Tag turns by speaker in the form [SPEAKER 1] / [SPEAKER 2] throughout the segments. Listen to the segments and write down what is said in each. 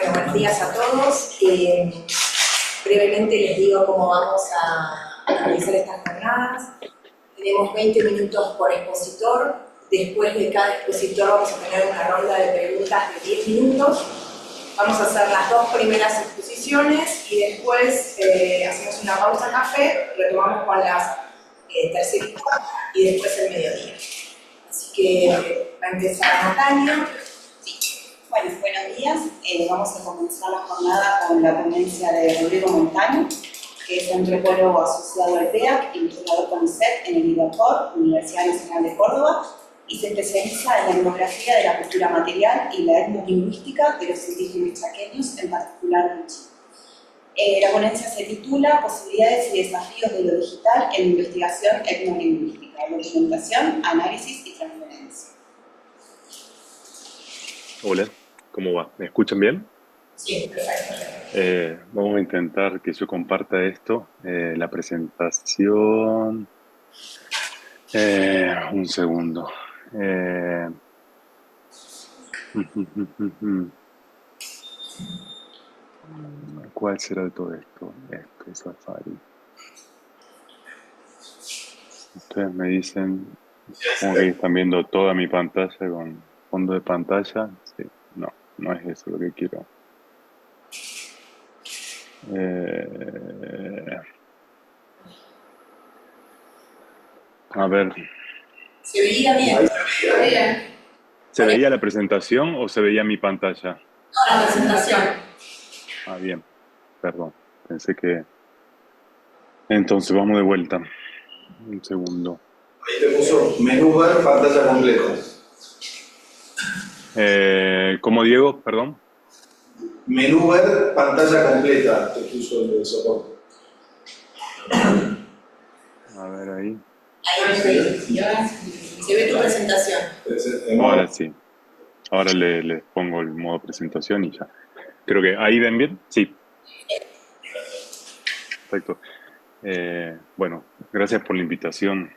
[SPEAKER 1] Bueno, buenos días a todos. Brevemente les digo cómo vamos a realizar estas jornadas. Tenemos 20 minutos por expositor. Después de cada expositor vamos a tener una ronda de preguntas de 10 minutos. Vamos a hacer las dos primeras exposiciones y después hacemos una pausa café, retomamos con las terceras y después el mediodía. Así que va a empezar Natalia.
[SPEAKER 2] Bueno, buenos días. Vamos a comenzar la jornada con la ponencia de Rodrigo Montaño, que es antropólogo asociado al PEAC, investigador CONICET en el IDACOR, Universidad Nacional de Córdoba, y se especializa en la etnografía de la cultura material y la etnolingüística de los indígenas chaqueños, en particular de Chile. La ponencia se titula Posibilidades y desafíos de lo digital en investigación etnolingüística, documentación, análisis y transferencia.
[SPEAKER 3] Hola, ¿cómo va? ¿Me escuchan bien?
[SPEAKER 1] Sí, perfecto.
[SPEAKER 3] Vamos a intentar que yo comparta esto, la presentación. Un segundo. ¿Cuál será de todo esto? Esto, Safari. Ustedes me dicen, como que están viendo toda mi pantalla con fondo de pantalla. Sí, no es eso lo que quiero. A ver.
[SPEAKER 1] Se veía bien.
[SPEAKER 3] ¿Se veía la presentación o se veía mi pantalla?
[SPEAKER 1] No, la presentación.
[SPEAKER 3] Ah, bien. Perdón. Pensé que... Entonces, vamos de vuelta. Un segundo.
[SPEAKER 4] Ahí te puso menú ver, pantalla completa.
[SPEAKER 3] ¿Cómo, Diego? Perdón.
[SPEAKER 4] Menú ver, pantalla completa, te puso el de soporte.
[SPEAKER 3] A ver ahí.
[SPEAKER 1] Ahí se ve tu presentación.
[SPEAKER 3] Ahora sí. Ahora les pongo el modo presentación y ya. Creo que ahí ven bien. Sí. Perfecto. Bueno, gracias por la invitación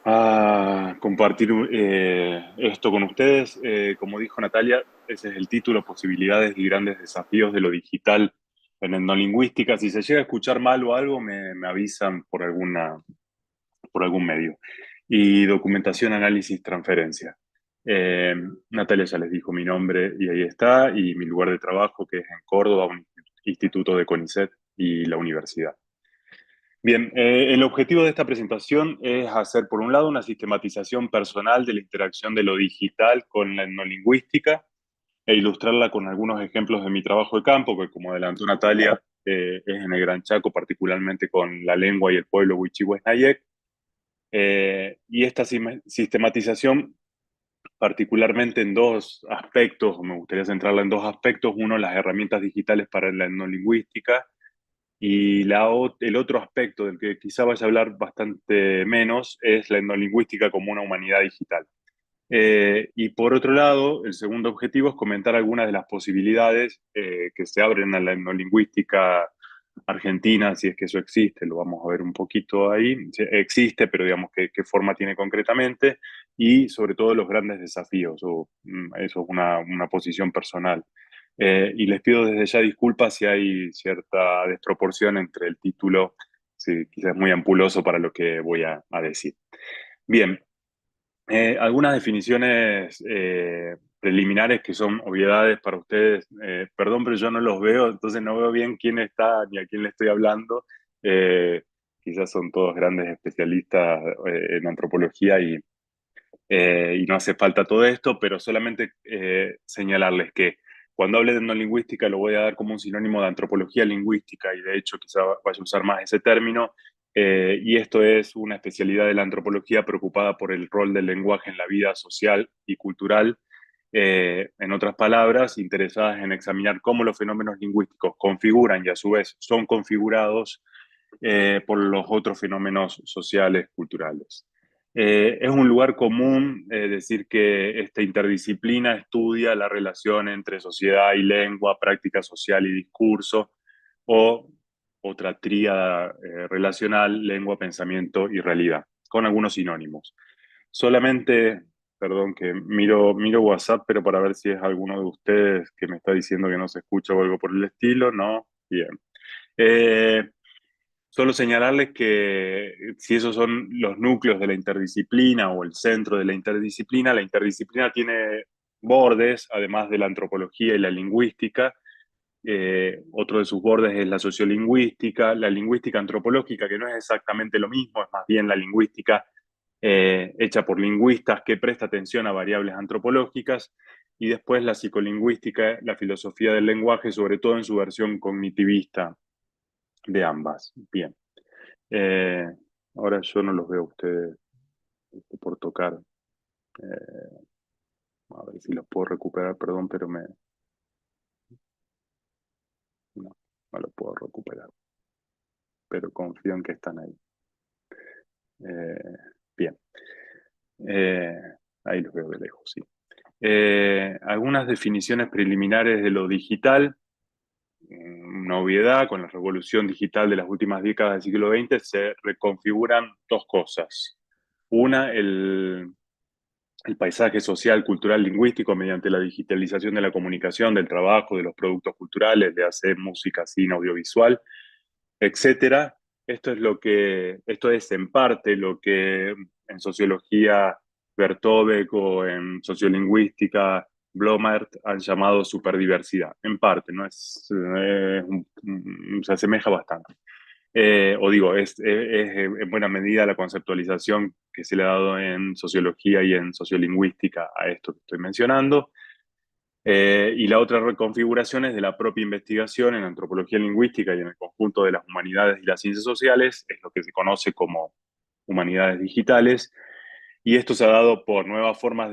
[SPEAKER 3] a compartir esto con ustedes. Como dijo Natalia, ese es el título, Posibilidades y grandes desafíos de lo digital en etnolingüística. Si se llega a escuchar mal o algo, me avisan por algún medio. Y documentación, análisis, transferencia. Natalia ya les dijo mi nombre y ahí está, y mi lugar de trabajo, que es en Córdoba, un instituto de CONICET y la universidad. Bien, el objetivo de esta presentación es hacer, por un lado, una sistematización personal de la interacción de lo digital con la etnolingüística e ilustrarla con algunos ejemplos de mi trabajo de campo, que como adelantó Natalia, es en el Gran Chaco, particularmente con la lengua y el pueblo Wichihues-Nayek. Y esta sistematización, particularmente en dos aspectos, me gustaría centrarla en dos aspectos. Uno, las herramientas digitales para la etnolingüística, y el otro aspecto del que quizá vaya a hablar bastante menos es la etnolingüística como una humanidad digital. Y por otro lado, el segundo objetivo es comentar algunas de las posibilidades que se abren a la etnolingüística argentina, si es que eso existe, lo vamos a ver un poquito ahí. Existe, pero digamos qué forma tiene concretamente, y sobre todo los grandes desafíos, eso es una posición personal. Y les pido desde ya disculpas si hay cierta desproporción entre el título, sí, quizás muy ampuloso para lo que voy a decir. Bien, algunas definiciones preliminares que son obviedades para ustedes. Perdón, pero yo no los veo, entonces no veo bien quién está ni a quién le estoy hablando. Eh, Quizás son todos grandes especialistas en antropología y no hace falta todo esto, pero solamente señalarles que cuando hable de etnolingüística lo voy a dar como un sinónimo de antropología lingüística, y de hecho quizá vaya a usar más ese término, y esto es una especialidad de la antropología preocupada por el rol del lenguaje en la vida social y cultural. En otras palabras, interesadas en examinar cómo los fenómenos lingüísticos configuran y a su vez son configurados por los otros fenómenos sociales, culturales. Es un lugar común decir que esta interdisciplina estudia la relación entre sociedad y lengua, práctica social y discurso, o otra tríada relacional, lengua, pensamiento y realidad, con algunos sinónimos. Solamente perdón, que miro WhatsApp, pero para ver si es alguno de ustedes que me está diciendo que no se escucha o algo por el estilo, ¿no? Bien. Eh, Solo señalarles que si esos son los núcleos de la interdisciplina o el centro de la interdisciplina tiene bordes, además de la antropología y la lingüística. Otro de sus bordes es la sociolingüística, la lingüística antropológica, que no es exactamente lo mismo, es más bien la lingüística hecha por lingüistas que presta atención a variables antropológicas, y después la psicolingüística, la filosofía del lenguaje, sobre todo en su versión cognitivista de ambas. Bien. Eh, Ahora yo no los veo a ustedes por tocar. A ver si los puedo recuperar, perdón, pero no los puedo recuperar. Pero confío en que están ahí. Bien. Eh, Ahí los veo de lejos, sí. Algunas definiciones preliminares de lo digital. Una obviedad: con la revolución digital de las últimas décadas del siglo XX se reconfiguran dos cosas. Una, el paisaje social, cultural, lingüístico mediante la digitalización de la comunicación, del trabajo, de los productos culturales, de hacer música, cine, audiovisual, etcétera. Esto es en parte lo que en sociología Bertovek o en sociolingüística Blomert han llamado superdiversidad. En parte, ¿no? Se asemeja bastante. Es en buena medida la conceptualización que se le ha dado en sociología y en sociolingüística a esto que estoy mencionando. Y la otra reconfiguración es de la propia investigación en antropología lingüística y en el conjunto de las humanidades y las ciencias sociales, es lo que se conoce como humanidades digitales, y esto se ha dado por nuevas formas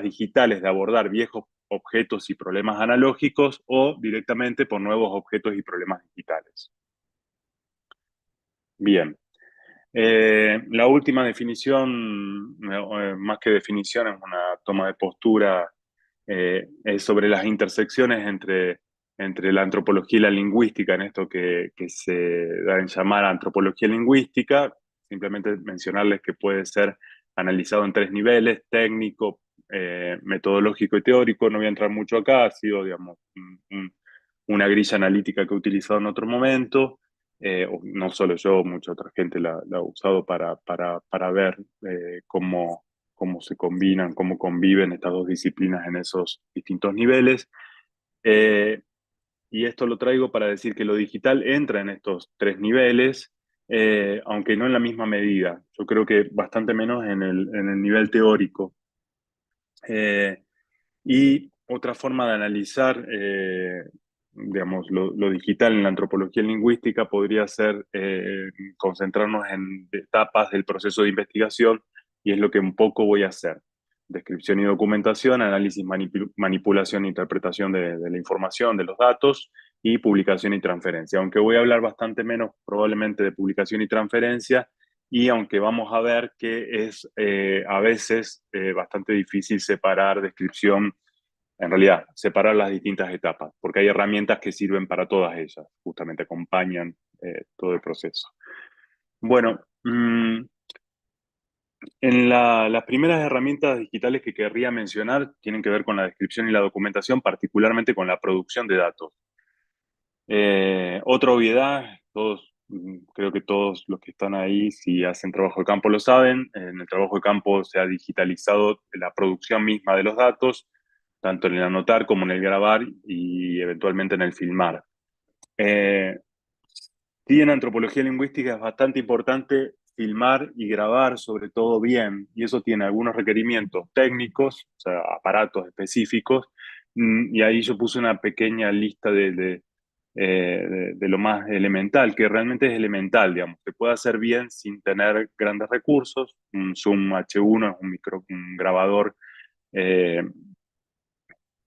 [SPEAKER 3] digitales de abordar viejos objetos y problemas analógicos, o directamente por nuevos objetos y problemas digitales. Bien. La última definición, más que definición, es una toma de postura, es sobre las intersecciones entre la antropología y la lingüística, en esto que se da en llamar antropología lingüística. Simplemente mencionarles que puede ser analizado en tres niveles: técnico, metodológico y teórico. No voy a entrar mucho acá, ha sido, digamos, una grilla analítica que he utilizado en otro momento. No solo yo, mucha otra gente la ha usado para ver cómo se combinan, cómo conviven estas dos disciplinas en esos distintos niveles. Eh, y esto lo traigo para decir que lo digital entra en estos tres niveles, aunque no en la misma medida. Yo creo que bastante menos en el nivel teórico. Y otra forma de analizar, digamos, lo digital en la antropología lingüística podría ser concentrarnos en etapas del proceso de investigación, y es lo que un poco voy a hacer: descripción y documentación, análisis, manipulación e interpretación de la información, de los datos, y publicación y transferencia. Aunque voy a hablar bastante menos probablemente de publicación y transferencia, y aunque vamos a ver que es a veces bastante difícil separar descripción, en realidad, separar las distintas etapas, porque hay herramientas que sirven para todas ellas, justamente acompañan todo el proceso. Bueno, las primeras herramientas digitales que querría mencionar tienen que ver con la descripción y la documentación, particularmente con la producción de datos. Otra obviedad: creo que todos los que están ahí, si hacen trabajo de campo, lo saben. En el trabajo de campo se ha digitalizado la producción misma de los datos, tanto en el anotar como en el grabar y eventualmente en el filmar. Sí, en antropología lingüística es bastante importante filmar y grabar, sobre todo, bien, y eso tiene algunos requerimientos técnicos, o sea, aparatos específicos. Y ahí yo puse una pequeña lista de lo más elemental, que realmente es elemental, digamos. Se puede hacer bien sin tener grandes recursos. Un Zoom H1 es un grabador eh,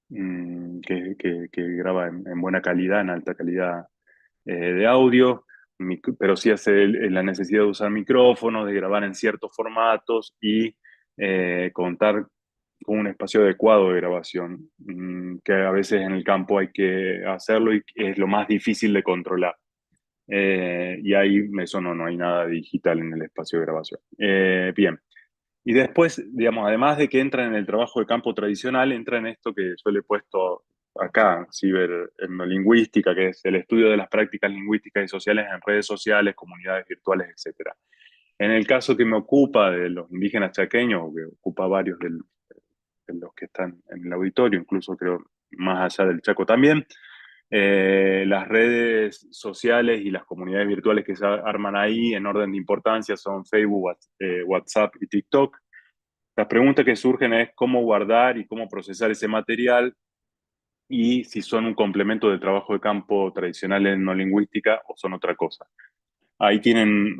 [SPEAKER 3] que graba en buena calidad, en alta calidad de audio, pero sí hace la necesidad de usar micrófonos, de grabar en ciertos formatos y contar con un espacio adecuado de grabación, que a veces en el campo hay que hacerlo y es lo más difícil de controlar. Y ahí eso no hay nada digital en el espacio de grabación. Bien. Y después, digamos, además de que entran en el trabajo de campo tradicional, entra en esto que yo le he puesto acá, ciberetnolingüística, que es el estudio de las prácticas lingüísticas y sociales en redes sociales, comunidades virtuales, etc. En el caso que me ocupa de los indígenas chaqueños, o que ocupa varios de los que están en el auditorio, incluso creo más allá del Chaco también, las redes sociales y las comunidades virtuales que se arman ahí en orden de importancia son Facebook, WhatsApp y TikTok. Las preguntas que surgen es cómo guardar y cómo procesar ese material y si son un complemento del trabajo de campo tradicional en no lingüística o son otra cosa. Ahí tienen,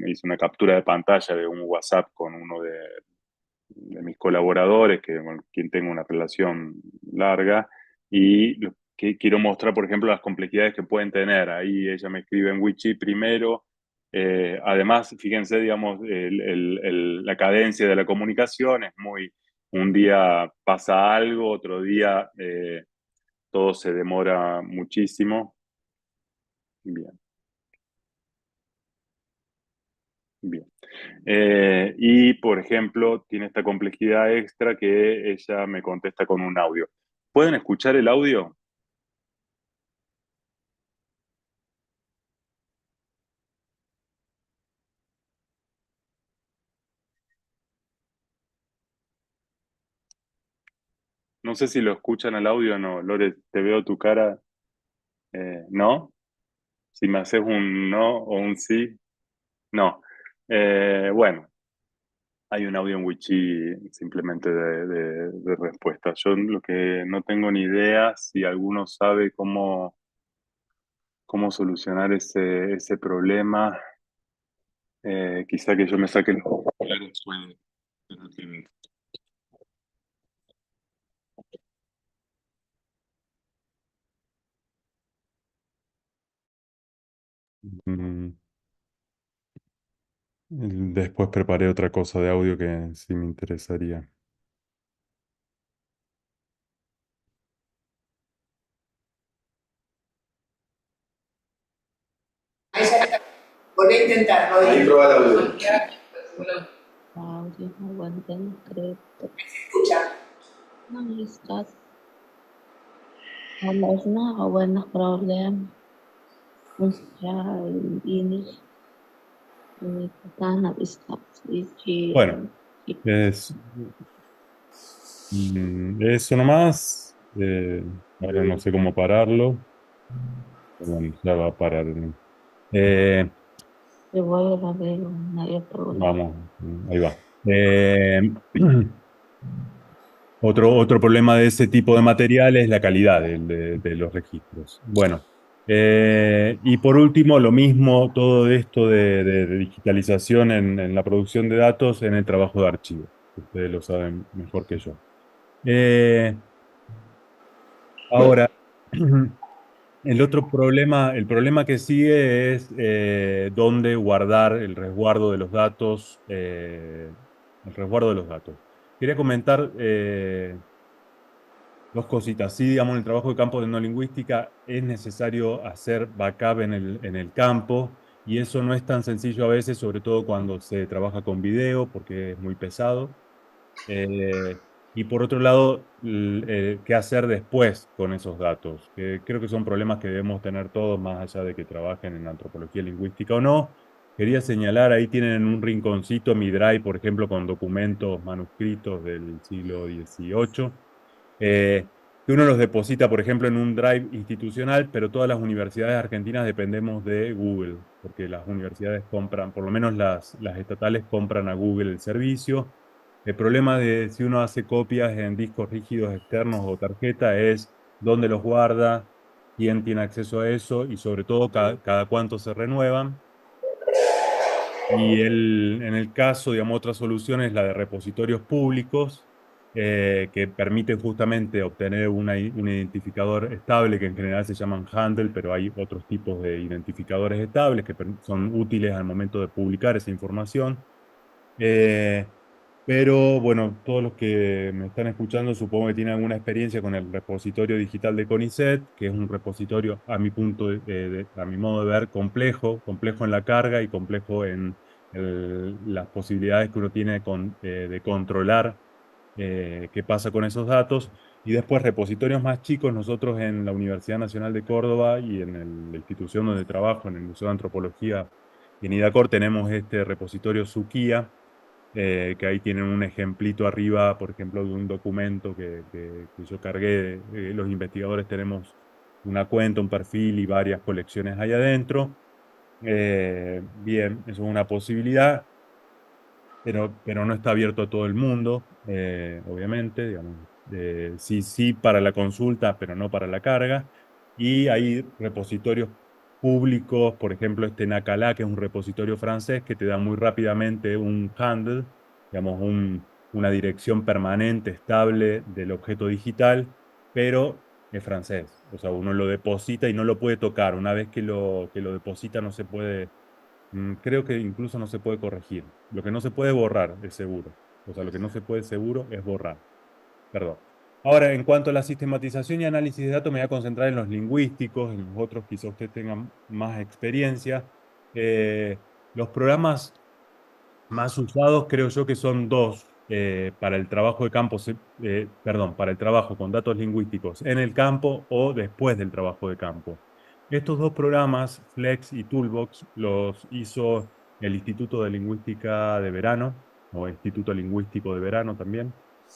[SPEAKER 3] hice una captura de pantalla de un WhatsApp con uno de mis colaboradores, con quien tengo una relación larga, y lo que quiero mostrar, por ejemplo, las complejidades que pueden tener. Ahí ella me escribe en Wichi primero. Además, fíjense, digamos, la cadencia de la comunicación es muy, un día pasa algo, otro día todo se demora muchísimo. Bien, bien. Y, por ejemplo, tiene esta complejidad extra que ella me contesta con un audio. ¿Pueden escuchar el audio? No sé si lo escuchan al audio o no. Lore, te veo tu cara. ¿No? Si me haces un no o un sí. No. Bueno, hay un audio en Wichi simplemente de respuesta. Yo lo que no tengo ni idea si alguno sabe cómo solucionar ese problema. Quizá que yo me saque los auriculares puede tener que ver. Mm, Después preparé otra cosa de audio que sí me interesaría.
[SPEAKER 1] Ahí ya está. Volví a intentar,
[SPEAKER 4] Ahí
[SPEAKER 1] Rodri.
[SPEAKER 4] proba el audio.
[SPEAKER 5] Audio aguanten cripto.
[SPEAKER 1] Escucha.
[SPEAKER 5] No listas. Можно buenos problemas. Ini kita bisa
[SPEAKER 3] Bueno, eso nomás. Ahora no sé cómo pararlo. Bueno, ya va a parar.
[SPEAKER 5] voy a ver una problema.
[SPEAKER 3] Vamos, ahí va. Otro problema de ese tipo de material es la calidad de los registros. Bueno, y por último, lo mismo, todo esto de digitalización en la producción de datos en el trabajo de archivo. Ustedes lo saben mejor que yo. Ahora, el problema que sigue es dónde guardar el resguardo de los datos. El resguardo de los datos. Quería comentar dos cositas. Sí, digamos, en el trabajo de campo de no lingüística es necesario hacer backup en el campo y eso no es tan sencillo a veces, sobre todo cuando se trabaja con video, porque es muy pesado. Y por otro lado, qué hacer después con esos datos, que creo que son problemas que debemos tener todos, más allá de que trabajen en antropología lingüística o no. Quería señalar, ahí tienen en un rinconcito mi Drive, por ejemplo, con documentos manuscritos del siglo XVIII, que uno los deposita, por ejemplo, en un Drive institucional, pero todas las universidades argentinas dependemos de Google, porque las universidades compran, por lo menos las estatales compran a Google el servicio. El problema de si uno hace copias en discos rígidos externos o tarjeta es dónde los guarda, quién tiene acceso a eso y sobre todo cada cuánto se renuevan. Y en el caso, digamos, otra solución es la de repositorios públicos que permiten justamente obtener un identificador estable que en general se llaman handle, pero hay otros tipos de identificadores estables que son útiles al momento de publicar esa información. Pero bueno, todos los que me están escuchando supongo que tienen alguna experiencia con el repositorio digital de CONICET, que es un repositorio, a mi punto a mi modo de ver, complejo en la carga y complejo en las posibilidades que uno tiene de controlar qué pasa con esos datos. Y después repositorios más chicos, nosotros en la Universidad Nacional de Córdoba y en la institución donde trabajo, en el Museo de Antropología y en IDACOR, tenemos este repositorio Suquía, que ahí tienen un ejemplito arriba, por ejemplo, de un documento que yo cargué. Los investigadores tenemos una cuenta, un perfil y varias colecciones ahí adentro. Bien, eso es una posibilidad, pero no está abierto a todo el mundo, obviamente, digamos. Sí, sí para la consulta, pero no para la carga. Y hay repositorios públicos, por ejemplo, este Nacala, que es un repositorio francés que te da muy rápidamente un handle, digamos, una dirección permanente, estable del objeto digital, pero es francés. O sea, uno lo deposita y no lo puede tocar. Una vez que lo deposita no se puede, creo que incluso no se puede corregir. Lo que no se puede borrar es seguro. O sea, lo que no se puede seguro es borrar. Perdón. Ahora, en cuanto a la sistematización y análisis de datos, me voy a concentrar en los lingüísticos, en los otros quizá usted tenga más experiencia. Los programas más usados creo yo que son dos para el trabajo de campo, perdón, para el trabajo con datos lingüísticos en el campo o después del trabajo de campo. Estos dos programas, Flex y Toolbox, los hizo el Instituto de Lingüística de Verano, o Instituto Lingüístico de Verano también,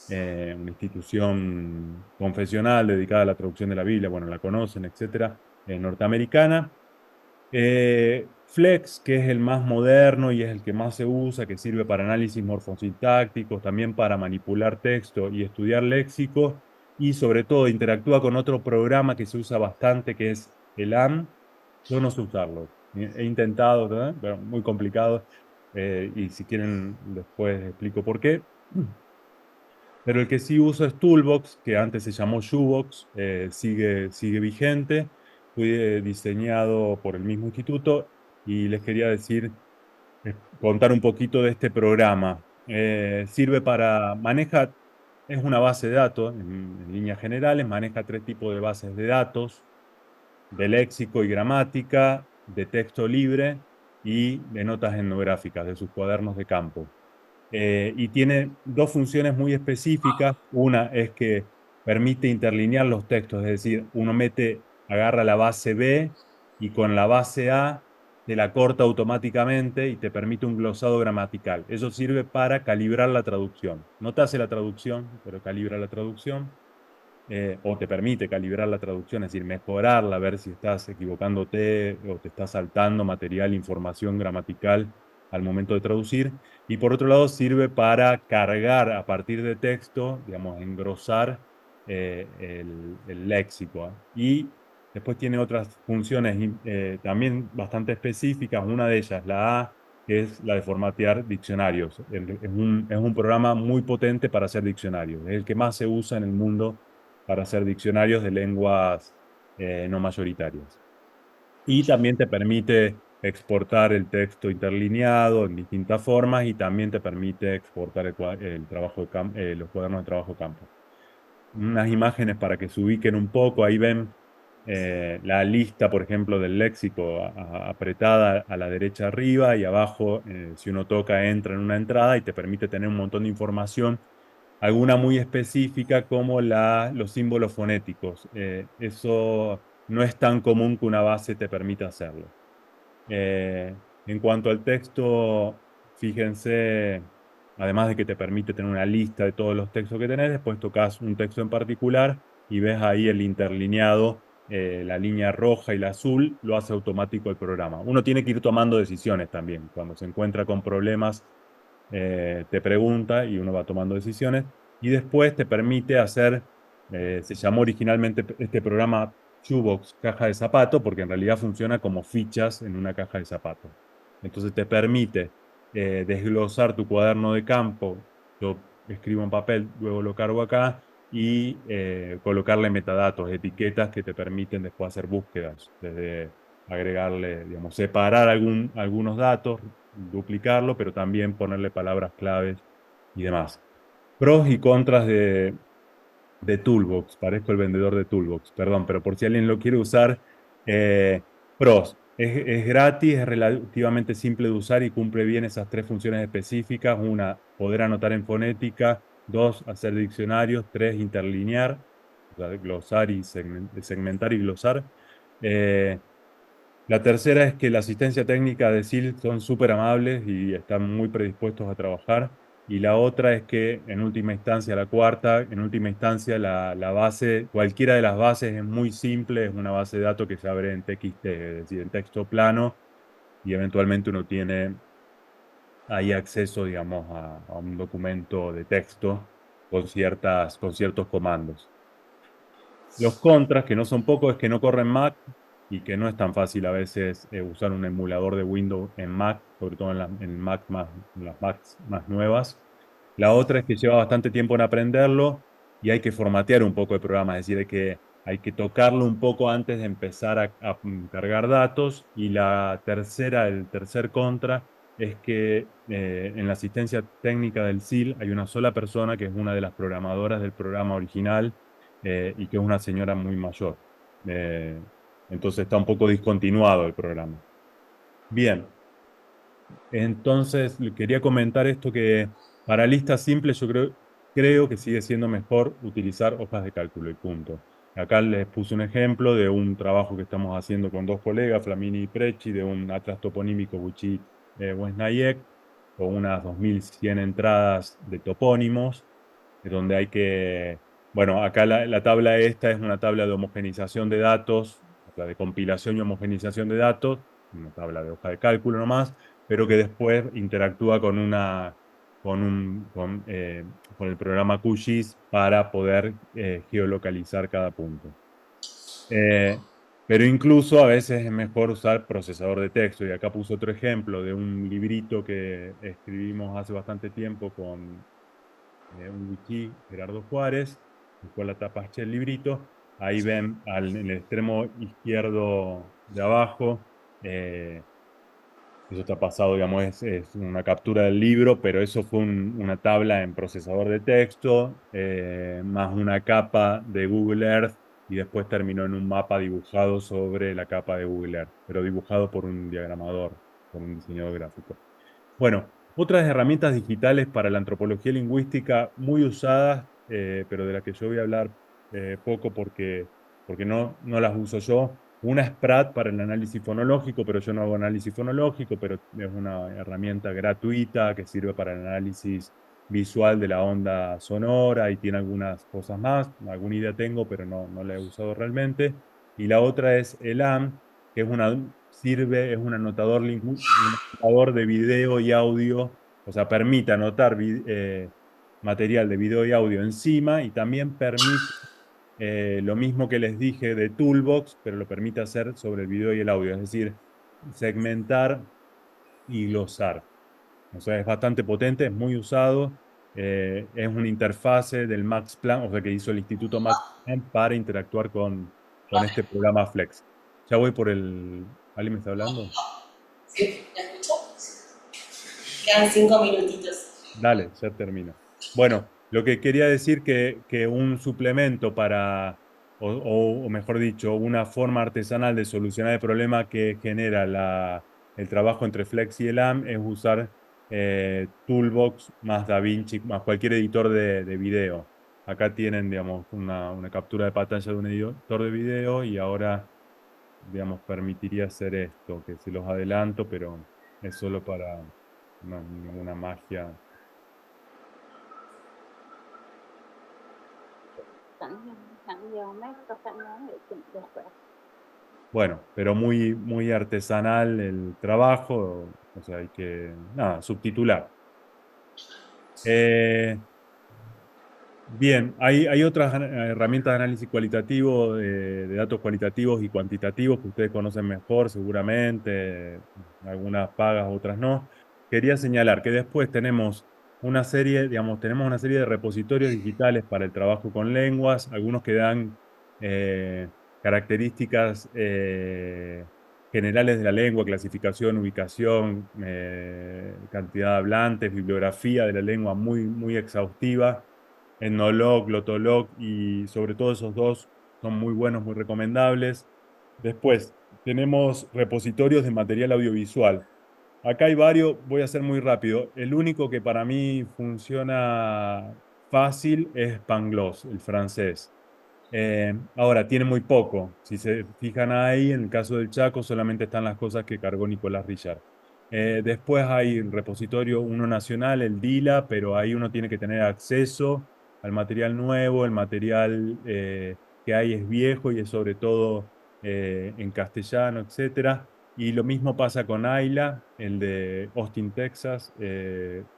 [SPEAKER 3] una institución confesional dedicada a la traducción de la Biblia, bueno, la conocen, etcétera, norteamericana. Flex, que es el más moderno y es el que más se usa, que sirve para análisis morfosintácticos, también para manipular texto y estudiar léxico, y sobre todo interactúa con otro programa que se usa bastante, que es el AM. Yo no sé usarlo. He intentado, ¿verdad? Pero muy complicado, y si quieren después explico por qué. Pero el que sí uso es Toolbox, que antes se llamó Shoebox, sigue vigente. Fue diseñado por el mismo instituto y les quería decir, contar un poquito de este programa. Sirve es una base de datos en líneas generales, maneja tres tipos de bases de datos: de léxico y gramática, de texto libre y de notas etnográficas, de sus cuadernos de campo. Y tiene dos funciones muy específicas. Una es que permite interlinear los textos, es decir, agarra la base B y con la base A te la corta automáticamente y te permite un glosado gramatical. Eso sirve para calibrar la traducción. No te hace la traducción, pero calibra la traducción. O te permite calibrar la traducción, es decir, mejorarla, ver si estás equivocándote o te estás saltando material, información gramatical al momento de traducir. Y por otro lado, sirve para cargar a partir de texto, digamos, engrosar el léxico. Y después tiene otras funciones también bastante específicas. Una de ellas, la A, que es la de formatear diccionarios. Es un programa muy potente para hacer diccionarios. Es el que más se usa en el mundo para hacer diccionarios de lenguas no mayoritarias. Y también te permite exportar el texto interlineado en distintas formas y también te permite exportar el trabajo los cuadernos de trabajo de campo. Unas imágenes para que se ubiquen un poco. Ahí ven la lista, por ejemplo, del léxico apretada a la derecha arriba, y abajo, si uno toca, entra en una entrada y te permite tener un montón de información, alguna muy específica como los símbolos fonéticos. Eso no es tan común que una base te permita hacerlo. En cuanto al texto, fíjense, además de que te permite tener una lista de todos los textos que tenés, después tocas un texto en particular y ves ahí el interlineado, la línea roja y la azul, lo hace automático el programa. Uno tiene que ir tomando decisiones también. Cuando se encuentra con problemas, te pregunta y uno va tomando decisiones. Y después te permite hacer, se llamó originalmente este programa Shoebox, caja de zapato, porque en realidad funciona como fichas en una caja de zapato. Entonces te permite desglosar tu cuaderno de campo. Yo escribo en papel, luego lo cargo acá, y colocarle metadatos, etiquetas que te permiten después hacer búsquedas, desde agregarle, digamos, separar algunos datos, duplicarlo, pero también ponerle palabras claves y demás. Pros y contras de Toolbox. Parezco el vendedor de Toolbox, perdón, pero por si alguien lo quiere usar. Pros. Es gratis, es relativamente simple de usar y cumple bien esas tres funciones específicas. Una, poder anotar en fonética. Dos, hacer diccionarios. Tres, interlinear, o sea, glosar y segmentar y glosar. La tercera es que la asistencia técnica de SIL son súper amables y están muy predispuestos a trabajar. Y la otra es que, en última instancia, la cuarta, en última instancia, la base, cualquiera de las bases es muy simple, es una base de datos que se abre en TXT, es decir, en texto plano, y eventualmente uno tiene ahí acceso, digamos, a un documento de texto con ciertos comandos. Los contras, que no son pocos, es que no corren Mac y que no es tan fácil a veces usar un emulador de Windows en Mac, sobre todo en las Macs más nuevas. La otra es que lleva bastante tiempo en aprenderlo y hay que formatear un poco el programa, es decir, hay que tocarlo un poco antes de empezar a cargar datos. Y la tercera, el tercer contra, es que en la asistencia técnica del SIL hay una sola persona que es una de las programadoras del programa original, y que es una señora muy mayor. Eh, entonces está un poco discontinuado el programa. Bien, entonces le quería comentar esto, que para listas simples yo creo que sigue siendo mejor utilizar hojas de cálculo y punto. Acá les puse un ejemplo de un trabajo que estamos haciendo con dos colegas, Flamini y Preci, de un atlas toponímico Bucci Wesnayek, con unas 2100 entradas de topónimos, donde hay que, bueno, acá la tabla esta es una tabla de homogenización de datos, o sea, de compilación y homogenización de datos, una tabla de hoja de cálculo nomás, pero que después interactúa con el programa QGIS para poder geolocalizar cada punto. Pero incluso a veces es mejor usar procesador de texto. Y acá puse otro ejemplo de un librito que escribimos hace bastante tiempo con un wiki, Gerardo Juárez, con la tapa el librito. Ahí ven en el extremo izquierdo de abajo, eso está pasado, digamos, es una captura del libro, pero eso fue una tabla en procesador de texto, más una capa de Google Earth, y después terminó en un mapa dibujado sobre la capa de Google Earth, pero dibujado por un diagramador, por un diseñador gráfico. Bueno, otras herramientas digitales para la antropología lingüística muy usadas, pero de las que yo voy a hablar poco porque no las uso yo. Una es PRAT para el análisis fonológico, pero yo no hago análisis fonológico, pero es una herramienta gratuita que sirve para el análisis visual de la onda sonora y tiene algunas cosas más. Alguna idea tengo, pero no la he usado realmente. Y la otra es ELAM, que es un anotador de video y audio, o sea, permite anotar material de video y audio encima, y también permite lo mismo que les dije de Toolbox, pero lo permite hacer sobre el video y el audio, es decir, segmentar y glosar. O sea, es bastante potente, es muy usado. Es una interfase del Max Planck, o sea, que hizo el Instituto Max Planck para interactuar con este programa Flex. Ya voy por el... ¿Alguien me está hablando?
[SPEAKER 2] ¿Sí? ¿Me escuchó? Quedan 5 minutitos.
[SPEAKER 3] Dale, ya termino. Bueno, lo que quería decir que un suplemento o mejor dicho, una forma artesanal de solucionar el problema que genera el trabajo entre Flex y el AM es usar Toolbox más DaVinci, más cualquier editor de video. Acá tienen, digamos, una captura de pantalla de un editor de video, y ahora, digamos, permitiría hacer esto, que se los adelanto, pero es solo para ninguna magia.
[SPEAKER 5] Sẵn vô mấy có sẵn nói để chỉnh được rồi.
[SPEAKER 3] Bueno, pero muy, muy artesanal el trabajo, o sea, hay que, nada, subtitular. Bien, hay otras herramientas de análisis cualitativo, de datos cualitativos y cuantitativos que ustedes conocen mejor seguramente, algunas pagas, otras no. Quería señalar que después tenemos una serie, digamos, tenemos una serie de repositorios digitales para el trabajo con lenguas, algunos que dan características generales de la lengua, clasificación, ubicación, cantidad de hablantes, bibliografía de la lengua muy, muy exhaustiva. Etnologue, Glotolog, y sobre todo esos dos son muy buenos, muy recomendables. Después, tenemos repositorios de material audiovisual. Acá hay varios, voy a ser muy rápido. El único que para mí funciona fácil es Pangloss, el francés. Ahora, tiene muy poco. Si se fijan ahí, en el caso del Chaco, solamente están las cosas que cargó Nicolás Richard. Después hay el repositorio, uno nacional, el DILA, pero ahí uno tiene que tener acceso al material nuevo, el material que hay es viejo y es sobre todo en castellano, etcétera. Y lo mismo pasa con AILA, el de Austin, Texas.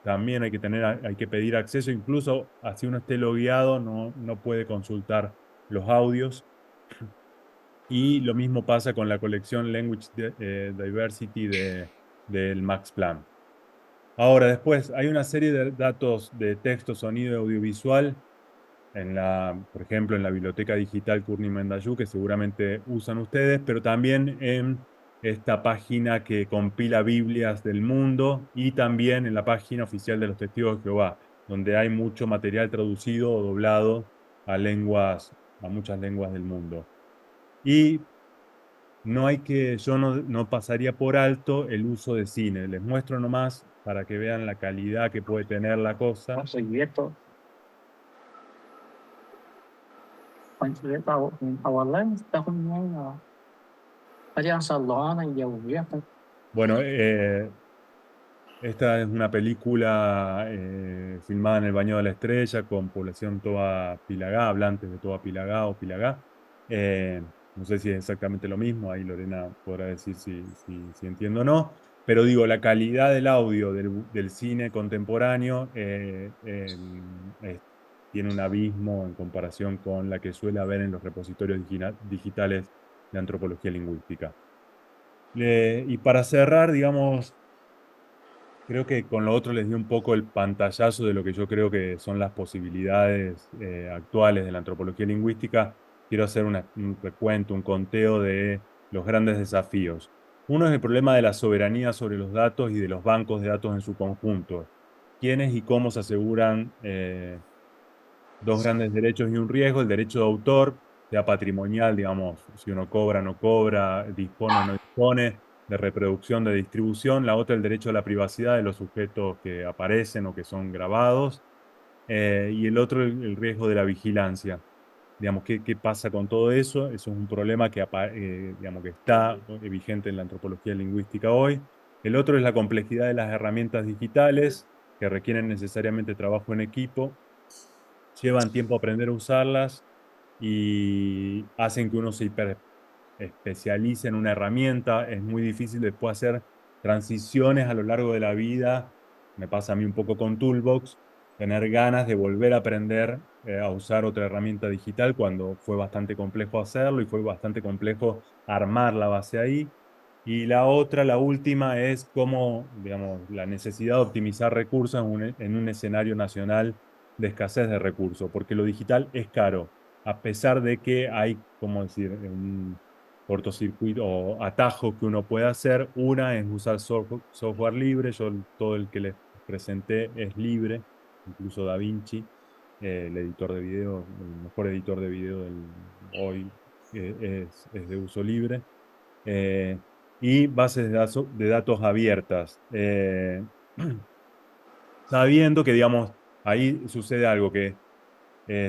[SPEAKER 3] También hay que pedir acceso, incluso así uno esté logueado, no puede consultar los audios. Y lo mismo pasa con la colección Language Diversity del Max Planck. Ahora, después hay una serie de datos de texto, sonido y audiovisual, por ejemplo, en la biblioteca digital Kurni Mendayú, que seguramente usan ustedes, pero también en esta página que compila Biblias del mundo y también en la página oficial de los Testigos de Jehová, donde hay mucho material traducido o doblado a muchas lenguas del mundo. Y yo no pasaría por alto el uso de cine. Les muestro nomás para que vean la calidad que puede tener la cosa. Bueno, esta es una película filmada en el Baño de la Estrella con población Toba Pilagá, hablantes de Toba Pilagá o Pilagá. No sé si es exactamente lo mismo, ahí Lorena podrá decir si entiendo o no, pero digo, la calidad del audio del cine contemporáneo tiene un abismo en comparación con la que suele haber en los repositorios digitales de antropología lingüística. Y para cerrar, digamos, creo que con lo otro les di un poco el pantallazo de lo que yo creo que son las posibilidades actuales de la antropología lingüística. Quiero hacer un recuento, un conteo de los grandes desafíos. Uno es el problema de la soberanía sobre los datos y de los bancos de datos en su conjunto. ¿Quiénes y cómo se aseguran dos grandes derechos y un riesgo? El derecho de autor, sea patrimonial, digamos, si uno cobra, no cobra, dispone o no dispone, de reproducción, de distribución. La otra, el derecho a la privacidad de los sujetos que aparecen o que son grabados. Y el otro, el riesgo de la vigilancia. Digamos, ¿qué pasa con todo eso? Eso es un problema que está vigente en la antropología lingüística hoy. El otro es la complejidad de las herramientas digitales, que requieren necesariamente trabajo en equipo, llevan tiempo aprender a usarlas y hacen que uno se especialice en una herramienta. Es muy difícil después hacer transiciones a lo largo de la vida. Me pasa a mí un poco con Toolbox, tener ganas de volver a aprender a usar otra herramienta digital cuando fue bastante complejo hacerlo y fue bastante complejo armar la base ahí. Y la última, es cómo, digamos, la necesidad de optimizar recursos en un escenario nacional de escasez de recursos, porque lo digital es caro, a pesar de que hay, como decir, un cortocircuito o atajo que uno puede hacer. Una es usar software libre. Todo el que les presenté es libre, incluso DaVinci, el editor de video, el mejor editor de video hoy es de uso libre. Y bases de datos abiertas. Sabiendo que, digamos, ahí sucede algo que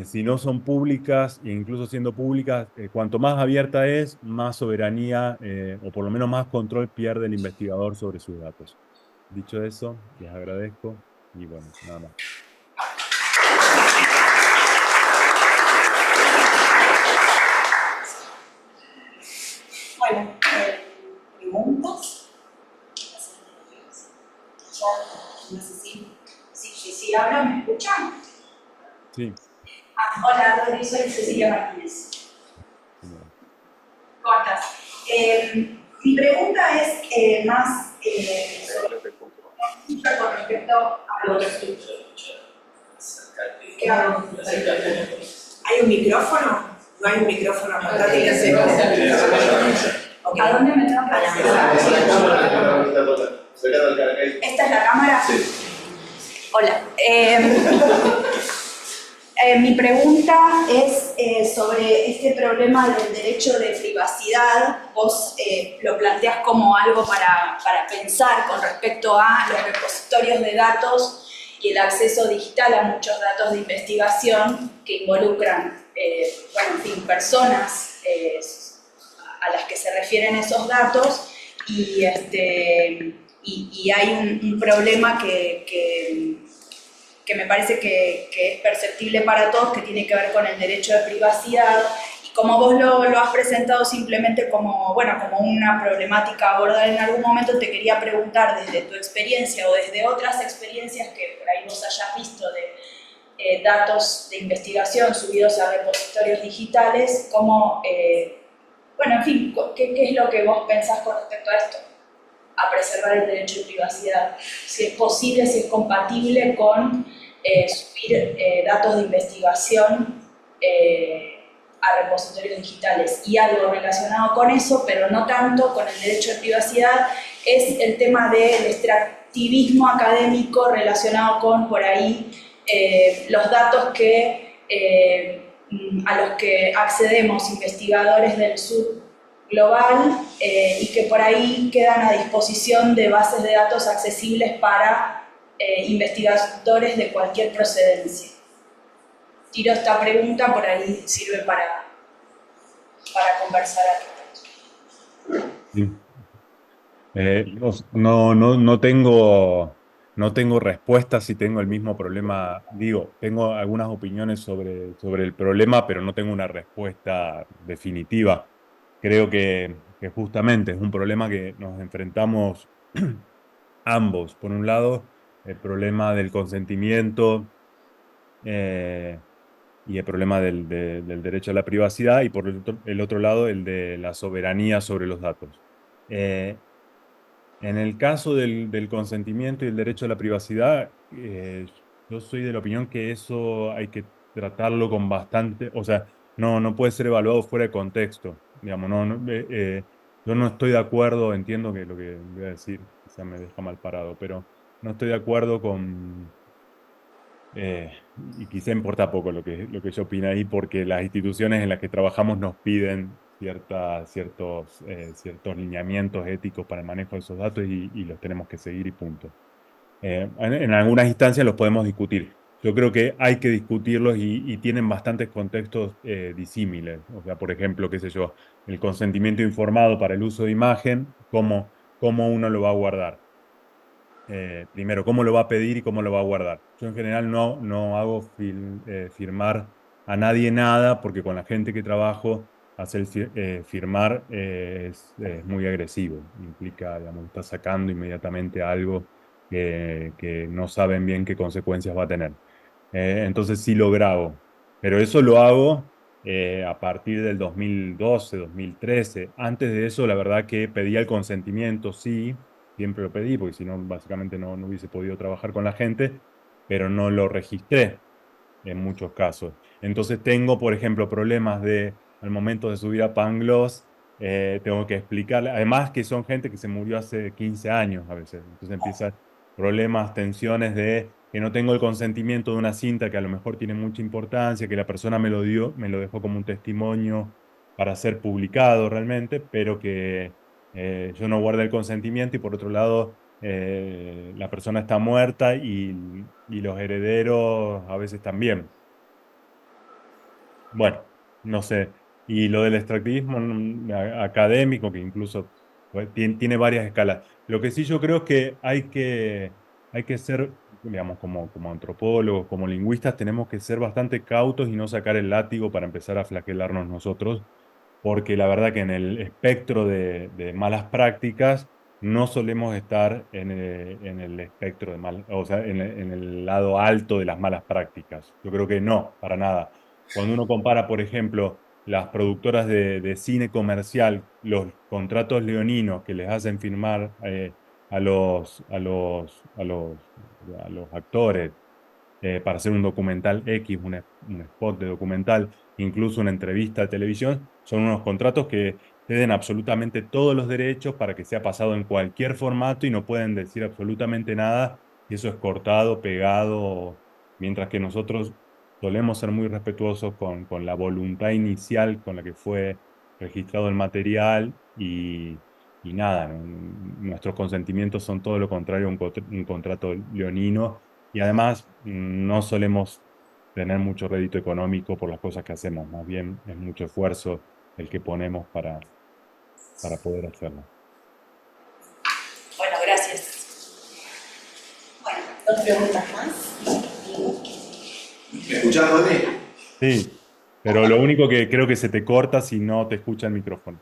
[SPEAKER 3] si no son públicas, e incluso siendo públicas, cuanto más abierta es, más soberanía o por lo menos más control pierde el investigador sobre sus datos. Dicho eso, les agradezco y bueno, nada más.
[SPEAKER 2] Bueno, preguntas. No sé si hablan, ¿me escuchan?
[SPEAKER 3] Sí.
[SPEAKER 2] Hola, soy Cecilia Martínez. Cortas. Mi pregunta es más con respecto a los...
[SPEAKER 1] ¿Hay un micrófono? ¿No hay un micrófono?
[SPEAKER 2] ¿A dónde me tengo que ¿Esta es la cámara?
[SPEAKER 4] Sí.
[SPEAKER 2] Hola.
[SPEAKER 6] Mi pregunta es sobre este problema del derecho de privacidad. Vos lo planteás como algo para pensar con respecto a los repositorios de datos y el acceso digital a muchos datos de investigación que involucran, bueno, en fin, personas a las que se refieren esos datos y hay un problema que me parece que es perceptible para todos, que tiene que ver con el derecho de privacidad. Y como vos lo has presentado simplemente como, bueno, como una problemática a abordar en algún momento, te quería preguntar desde tu experiencia o desde otras experiencias que por ahí vos hayas visto de datos de investigación subidos a repositorios digitales, cómo, bueno, en fin, ¿qué es lo que vos pensás con respecto a esto? A preservar el derecho de privacidad, si es posible, si es compatible con subir datos de investigación a repositorios digitales. Y algo relacionado con eso, pero no tanto con el derecho de privacidad, es el tema del extractivismo académico relacionado con, por ahí, los datos a los que accedemos investigadores del sur global y que por ahí quedan a disposición de bases de datos accesibles para investigadores de cualquier procedencia. Tiro esta pregunta, por ahí sirve para conversar aquí.
[SPEAKER 7] Sí. No tengo respuestas si tengo el mismo problema. Digo, tengo algunas opiniones sobre el problema, pero no tengo una respuesta definitiva. Creo que justamente es un problema que nos enfrentamos ambos. Por un lado, el problema del consentimiento y el problema del derecho a la privacidad, y por el otro lado, el de la soberanía sobre los datos. En el caso del consentimiento y el derecho a la privacidad, yo soy de la opinión que eso hay que tratarlo con bastante, o sea, no puede ser evaluado fuera de contexto, digamos, yo no estoy de acuerdo, entiendo que lo que voy a decir quizá me deja mal parado, pero no estoy de acuerdo con, y quizá importa poco lo que yo opino ahí, porque las instituciones en las que trabajamos nos piden ciertos lineamientos éticos para el manejo de esos datos y los tenemos que seguir y punto. En algunas instancias los podemos discutir. Yo creo que hay que discutirlos y tienen bastantes contextos disímiles. O sea, por ejemplo, qué sé yo, el consentimiento informado para el uso de imagen, cómo uno lo va a guardar. Primero, cómo lo va a pedir y cómo lo va a guardar. Yo en general no hago firmar a nadie nada, porque con la gente que trabajo, hacer firmar es muy agresivo. Implica, digamos, está sacando inmediatamente algo que no saben bien qué consecuencias va a tener. Entonces sí lo grabo. Pero eso lo hago a partir del 2012, 2013. Antes de eso, la verdad que pedía el consentimiento, sí. Siempre lo pedí, porque si no, básicamente no hubiese podido trabajar con la gente, pero no lo registré en muchos casos. Entonces tengo, por ejemplo, problemas al momento de subir a Pangloss, tengo que explicarle, además que son gente que se murió hace 15 años a veces, entonces empiezan problemas, tensiones de que no tengo el consentimiento de una cinta que a lo mejor tiene mucha importancia, que la persona me lo dio, me lo dejó como un testimonio para ser publicado realmente, pero que yo no guardé el consentimiento y por otro lado la persona está muerta y los herederos a veces también. Bueno, no sé. Y lo del extractivismo académico, que incluso pues, tiene varias escalas. Lo que sí yo creo es que hay que ser, digamos, como antropólogos, como lingüistas, tenemos que ser bastante cautos y no sacar el látigo para empezar a flagelarnos nosotros, porque la verdad que en el espectro de malas prácticas no solemos estar en el espectro de o sea, en el lado alto de las malas prácticas. Yo creo que no, para nada. Cuando uno compara, por ejemplo, las productoras de cine comercial, los contratos leoninos que les hacen firmar a los actores para hacer un documental X, un spot de documental, incluso una entrevista de televisión, son unos contratos que ceden absolutamente todos los derechos para que sea pasado en cualquier formato y no pueden decir absolutamente nada, y eso es cortado, pegado, mientras que nosotros solemos ser muy respetuosos con la voluntad inicial con la que fue registrado el material y nada, nuestros consentimientos son todo lo contrario a un contrato leonino y además no solemos tener mucho rédito económico por las cosas que hacemos, más bien es mucho esfuerzo el que ponemos para poder hacerlo.
[SPEAKER 6] Bueno, gracias.
[SPEAKER 2] Bueno, dos preguntas más.
[SPEAKER 4] ¿Me escuchás, Rodri?
[SPEAKER 7] Sí, pero lo único que creo que se te corta si no te escucha el micrófono.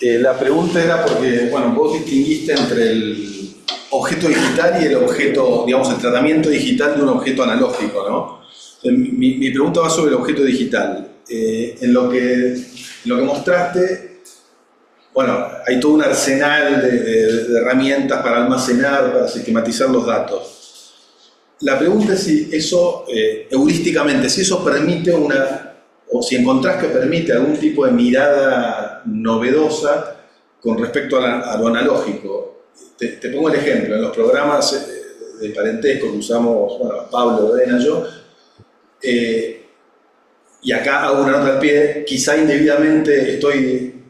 [SPEAKER 4] La pregunta era porque, bueno, vos distinguiste entre el objeto digital y el objeto, digamos, el tratamiento digital de un objeto analógico, ¿no? Mi pregunta va sobre el objeto digital. En lo que mostraste, bueno, hay todo un arsenal de herramientas para almacenar, para sistematizar los datos. La pregunta es si eso, heurísticamente, si eso permite o si encontrás que permite algún tipo de mirada novedosa con respecto a lo analógico. Te pongo el ejemplo, en los programas de parentesco que usamos, bueno, Pablo, Dena, yo, y acá hago una nota al pie, quizá indebidamente estoy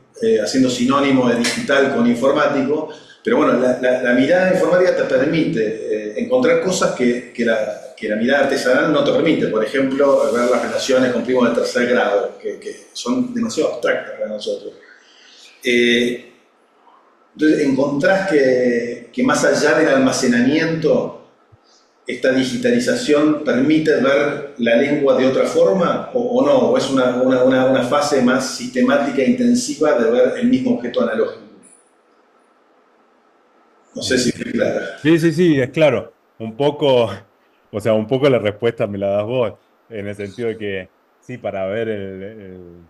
[SPEAKER 4] haciendo sinónimo de digital con informático, pero bueno, la mirada informática te permite encontrar cosas que la mirada artesanal no te permite. Por ejemplo, ver las relaciones con primos de tercer grado, que son demasiado abstractas para nosotros. Entonces, ¿encontrás que más allá del almacenamiento, esta digitalización permite ver la lengua de otra forma o no? ¿O es una fase más sistemática e intensiva de ver el mismo objeto analógico? No sé si es clara.
[SPEAKER 7] Sí, es claro. Un poco, o sea, un poco la respuesta me la das vos, en el sentido de que sí, para ver el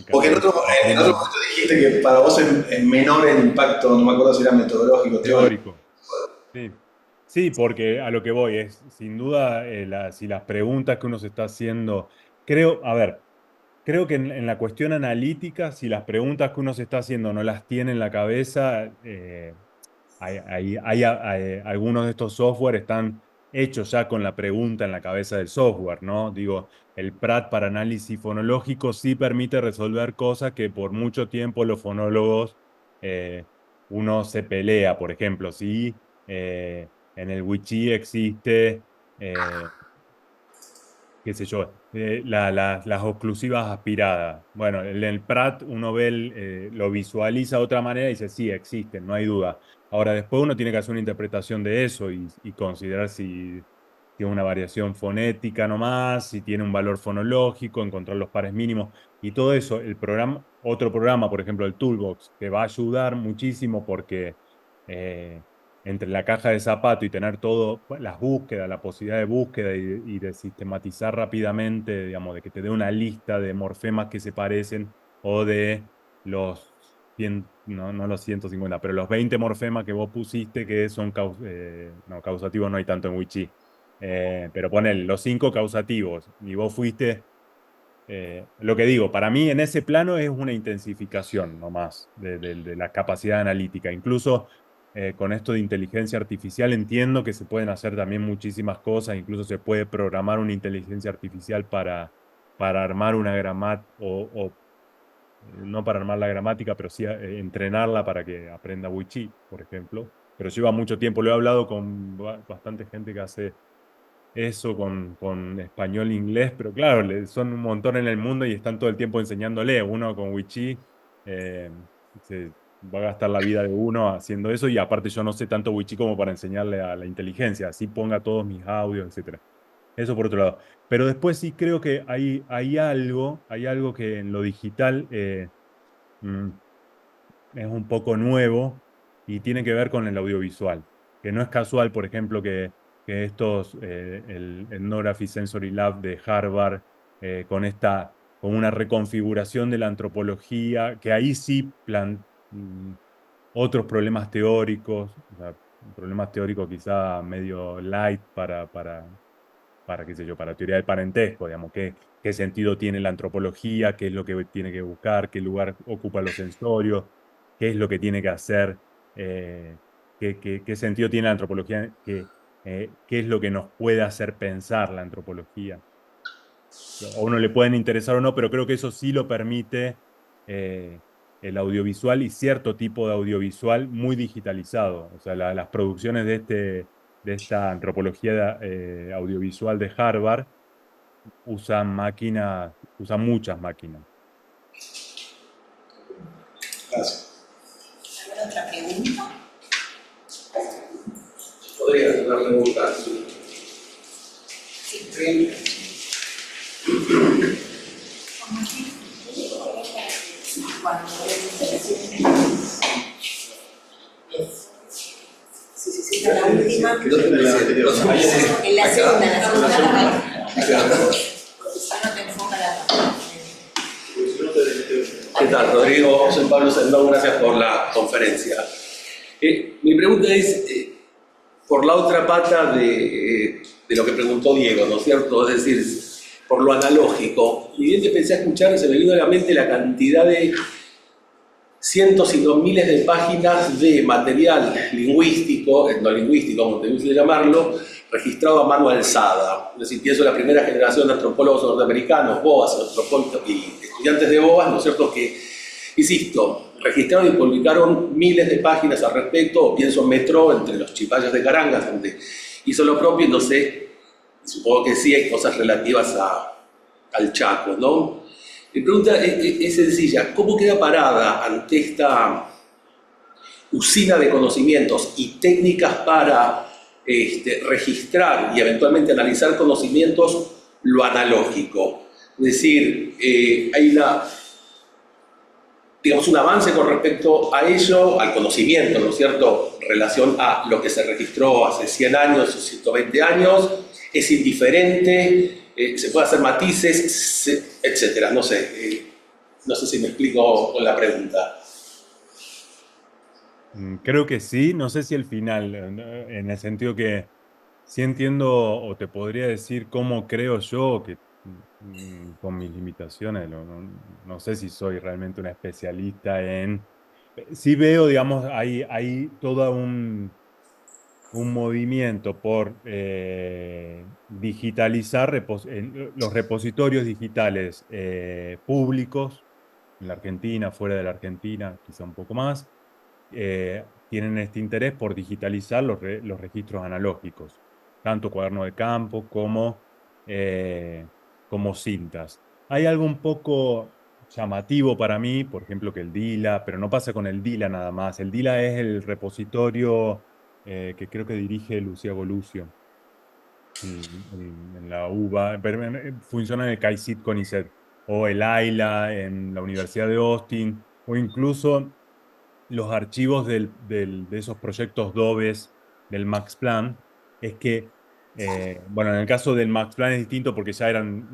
[SPEAKER 4] Porque en otro momento dijiste que para vos es menor el impacto, no me acuerdo si era metodológico, teórico.
[SPEAKER 7] Sí. Sí, porque a lo que voy es, sin duda, si las preguntas que uno se está haciendo, creo que en la cuestión analítica, si las preguntas que uno se está haciendo no las tiene en la cabeza, algunos de estos software están hechos ya con la pregunta en la cabeza del software, ¿no? Digo, el PRAT para análisis fonológico sí permite resolver cosas que por mucho tiempo los fonólogos uno se pelea, por ejemplo, si en el Wichi existe, qué sé yo, las oclusivas aspiradas. Bueno, en el PRAT uno ve, lo visualiza de otra manera y dice, sí, existen, no hay duda. Ahora, después uno tiene que hacer una interpretación de eso y considerar si tiene una variación fonética nomás, si tiene un valor fonológico, encontrar los pares mínimos y todo eso. Otro programa, por ejemplo, el Toolbox, que va a ayudar muchísimo porque entre la caja de zapato y tener todo, las búsquedas, la posibilidad de búsqueda y de sistematizar rápidamente, digamos, de que te dé una lista de morfemas que se parecen o de los 100, no los 150, pero los 20 morfemas que vos pusiste que son causativos, no hay tanto en Wichi, pero ponele los 5 causativos y vos fuiste, lo que digo, para mí en ese plano es una intensificación nomás de la capacidad analítica, incluso con esto de inteligencia artificial entiendo que se pueden hacer también muchísimas cosas, incluso se puede programar una inteligencia artificial para armar una gramática, no para armar la gramática, pero sí entrenarla para que aprenda Wichi, por ejemplo. Pero lleva mucho tiempo, lo he hablado con bastante gente que hace eso con español e inglés, pero claro, son un montón en el mundo y están todo el tiempo enseñándole. Uno con Wichi se va a gastar la vida de uno haciendo eso y aparte yo no sé tanto Wichi como para enseñarle a la inteligencia, así ponga todos mis audios, etc. Eso por otro lado. Pero después sí creo que hay algo que en lo digital mm, es un poco nuevo y tiene que ver con el audiovisual, que no es casual, por ejemplo, que el Ethnography Sensory Lab de Harvard, con una reconfiguración de la antropología, que ahí sí otros problemas teóricos, o sea, problemas teóricos quizá medio light qué sé yo, para teoría del parentesco, digamos, qué sentido tiene la antropología, qué es lo que tiene que buscar, qué lugar ocupa los sensorios, qué es lo que tiene que hacer, qué sentido tiene la antropología qué es lo que nos puede hacer pensar la antropología. A uno le pueden interesar o no, pero creo que eso sí lo permite el audiovisual y cierto tipo de audiovisual muy digitalizado. O sea, las producciones de esta antropología audiovisual de Harvard usan muchas máquinas.
[SPEAKER 4] Gracias.
[SPEAKER 2] ¿Alguna otra pregunta?
[SPEAKER 8] Podría hacer una pregunta.
[SPEAKER 1] Sí, la última.
[SPEAKER 8] No te presento.
[SPEAKER 1] En la segunda.
[SPEAKER 8] Claro.
[SPEAKER 1] Porque si no te enfoca la.
[SPEAKER 8] ¿Qué tal, Rodrigo? Soy Pablo Sendón, gracias por la conferencia. Mi pregunta es, por la otra pata de lo que preguntó Diego, ¿no es cierto? Es decir, por lo analógico. Y bien que empecé a escuchar, se me vino a la mente la cantidad de cientos y no miles de páginas de material lingüístico, etnolingüístico, como te guste llamarlo, registrado a mano alzada. Es decir, pienso en la primera generación de antropólogos norteamericanos, BOAS, antropólogos y estudiantes de BOAS, ¿no es cierto?, que, insisto, registraron y publicaron miles de páginas al respecto, o pienso en Metro, entre los chipayos de Carangas, donde hizo lo propio, no sé, supongo que sí hay cosas relativas al Chaco, ¿no? Mi pregunta es sencilla, ¿cómo queda parada ante esta usina de conocimientos y técnicas para registrar y eventualmente analizar conocimientos lo analógico? Es decir, hay digamos, un avance con respecto a ello, al conocimiento, ¿no es cierto?, en relación a lo que se registró hace 100 años o 120 años, es indiferente, se puede hacer matices, etcétera. No sé si me explico con la pregunta.
[SPEAKER 7] Creo que sí, no sé si el final, en el sentido que sí entiendo o te podría decir cómo creo yo que con mis limitaciones, no sé si soy realmente un especialista en... Sí veo, digamos, hay todo un movimiento por digitalizar los repositorios digitales públicos en la Argentina, fuera de la Argentina, quizá un poco más, tienen este interés por digitalizar los registros analógicos, tanto cuaderno de campo como cintas. Hay algo un poco llamativo para mí, por ejemplo, que el DILA, pero no pasa con el DILA nada más. El DILA es el repositorio que creo que dirige Lucía Golucio en la UBA, pero funciona en el CAICIT CONICET, o el AILA en la Universidad de Austin, o incluso los archivos de esos proyectos DOBES del Max Planck, es que, bueno, en el caso del Max Planck es distinto porque ya eran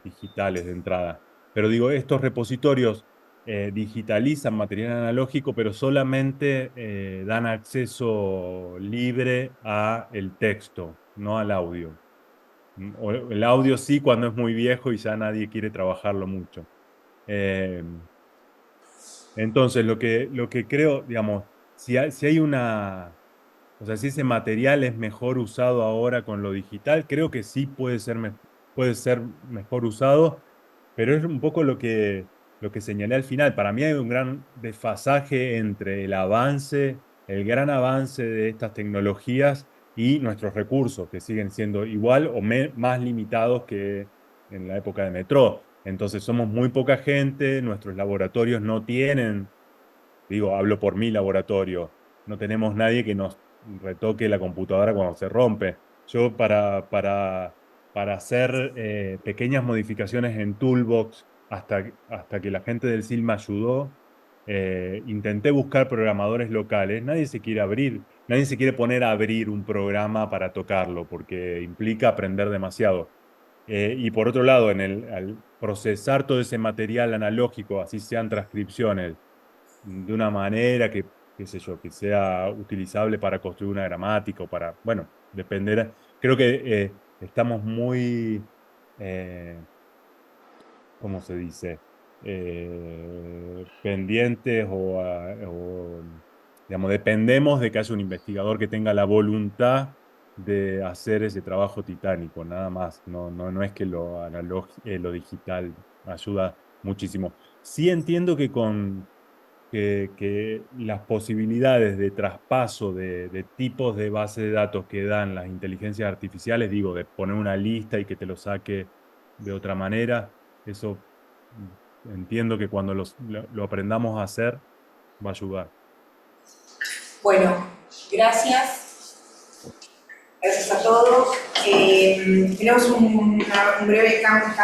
[SPEAKER 7] digitales de entrada, pero digo, estos repositorios digitalizan material analógico, pero solamente dan acceso libre a el texto, no al audio. O el audio sí cuando es muy viejo y ya nadie quiere trabajarlo mucho. Eh, entonces, lo que creo, digamos, si hay o sea, si ese material es mejor usado ahora con lo digital, creo que sí puede ser mejor usado, pero es un poco lo que señalé al final. Para mí hay un gran desfasaje entre el gran avance de estas tecnologías y nuestros recursos, que siguen siendo igual o más limitados que en la época de Metro. Entonces somos muy poca gente, nuestros laboratorios no tienen, digo, hablo por mi laboratorio, no tenemos nadie que nos retoque la computadora cuando se rompe. Yo para hacer pequeñas modificaciones en Toolbox, hasta que la gente del SIL me ayudó, intenté buscar programadores locales. Nadie se quiere poner a abrir un programa para tocarlo, porque implica aprender demasiado. Y por otro lado, al procesar todo ese material analógico, así sean transcripciones, de una manera qué sé yo, que sea utilizable para construir una gramática o para, bueno, depender. Creo que estamos muy, eh, ¿cómo se dice? Pendientes digamos, dependemos de que haya un investigador que tenga la voluntad de hacer ese trabajo titánico, nada más. No es que lo digital ayuda muchísimo. Sí entiendo que que las posibilidades de traspaso de tipos de base de datos que dan las inteligencias artificiales, digo, de poner una lista y que te lo saque de otra manera, eso entiendo que cuando lo aprendamos a hacer, va a ayudar.
[SPEAKER 1] Bueno, gracias. Gracias a todos. Tenemos un breve cambio